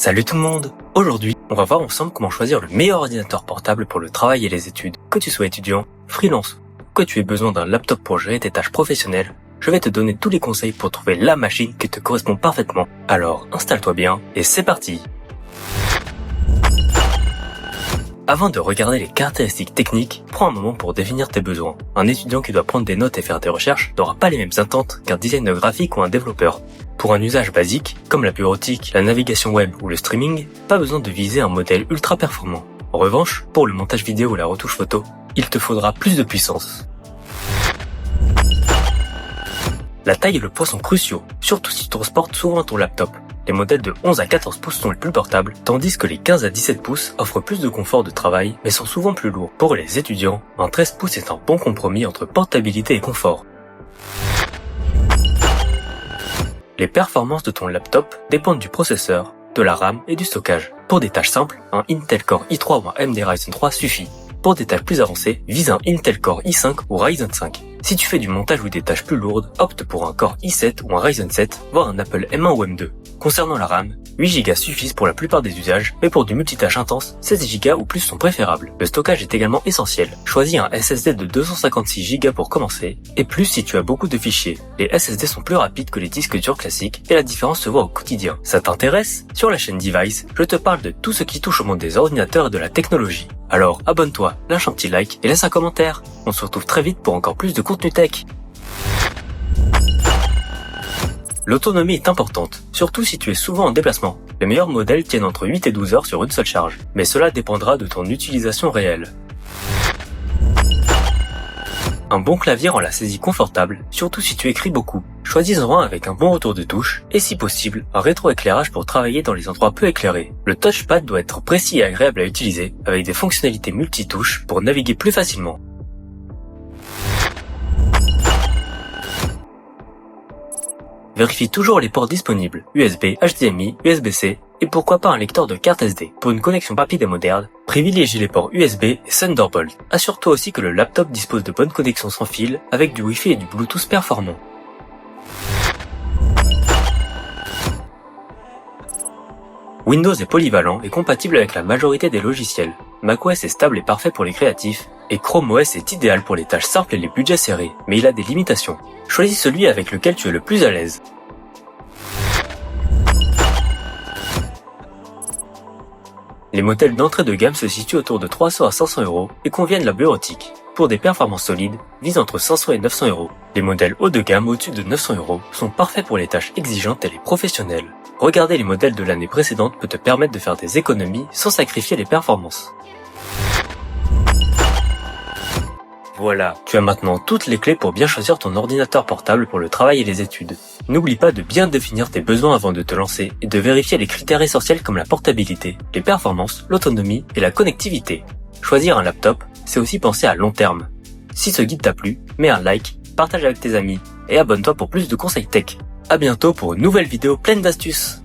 Salut tout le monde! Aujourd'hui, on va voir ensemble comment choisir le meilleur ordinateur portable pour le travail et les études. Que tu sois étudiant, freelance, ou que tu aies besoin d'un laptop pour gérer tes tâches professionnelles, je vais te donner tous les conseils pour trouver la machine qui te correspond parfaitement. Alors, installe-toi bien et c'est parti! Avant de regarder les caractéristiques techniques, prends un moment pour définir tes besoins. Un étudiant qui doit prendre des notes et faire des recherches n'aura pas les mêmes attentes qu'un designer graphique ou un développeur. Pour un usage basique, comme la bureautique, la navigation web ou le streaming, pas besoin de viser un modèle ultra performant. En revanche, pour le montage vidéo ou la retouche photo, il te faudra plus de puissance. La taille et le poids sont cruciaux, surtout si tu transportes souvent ton laptop. Les modèles de 11 à 14 pouces sont les plus portables, tandis que les 15 à 17 pouces offrent plus de confort de travail, mais sont souvent plus lourds. Pour les étudiants, un 13 pouces est un bon compromis entre portabilité et confort. Les performances de ton laptop dépendent du processeur, de la RAM et du stockage. Pour des tâches simples, un Intel Core i3 ou un AMD Ryzen 3 suffit. Pour des tâches plus avancées, vise un Intel Core i5 ou Ryzen 5. Si tu fais du montage ou des tâches plus lourdes, opte pour un Core i7 ou un Ryzen 7, voire un Apple M1 ou M2. Concernant la RAM, 8 Go suffisent pour la plupart des usages, mais pour du multitâche intense, 16 Go ou plus sont préférables. Le stockage est également essentiel. Choisis un SSD de 256 Go pour commencer, et plus si tu as beaucoup de fichiers. Les SSD sont plus rapides que les disques durs classiques, et la différence se voit au quotidien. Ça t'intéresse? Sur la chaîne Device, je te parle de tout ce qui touche au monde des ordinateurs et de la technologie. Alors abonne-toi, lâche un petit like et laisse un commentaire. On se retrouve très vite pour encore plus de contenu tech. L'autonomie est importante, surtout si tu es souvent en déplacement. Les meilleurs modèles tiennent entre 8 et 12 heures sur une seule charge, mais cela dépendra de ton utilisation réelle. Un bon clavier rend la saisie confortable, surtout si tu écris beaucoup. Choisis-en un avec un bon retour de touche, et si possible, un rétroéclairage pour travailler dans les endroits peu éclairés. Le touchpad doit être précis et agréable à utiliser, avec des fonctionnalités multitouches pour naviguer plus facilement. Vérifie toujours les ports disponibles, USB, HDMI, USB-C, et pourquoi pas un lecteur de carte SD. Pour une connexion rapide et moderne, privilégie les ports USB et Thunderbolt. Assure-toi aussi que le laptop dispose de bonnes connexions sans fil, avec du Wi-Fi et du Bluetooth performant. Windows est polyvalent et compatible avec la majorité des logiciels. macOS est stable et parfait pour les créatifs, et Chrome OS est idéal pour les tâches simples et les budgets serrés, mais il a des limitations. Choisis celui avec lequel tu es le plus à l'aise. Les modèles d'entrée de gamme se situent autour de 300 à 500 € et conviennent la bureautique. Pour des performances solides, vise entre 500 et 900 €. Les modèles haut de gamme au-dessus de 900 € sont parfaits pour les tâches exigeantes et les professionnelles. Regarder les modèles de l'année précédente peut te permettre de faire des économies sans sacrifier les performances. Voilà, tu as maintenant toutes les clés pour bien choisir ton ordinateur portable pour le travail et les études. N'oublie pas de bien définir tes besoins avant de te lancer et de vérifier les critères essentiels comme la portabilité, les performances, l'autonomie et la connectivité. Choisir un laptop, c'est aussi penser à long terme. Si ce guide t'a plu, mets un like, partage avec tes amis et abonne-toi pour plus de conseils tech. À bientôt pour une nouvelle vidéo pleine d'astuces.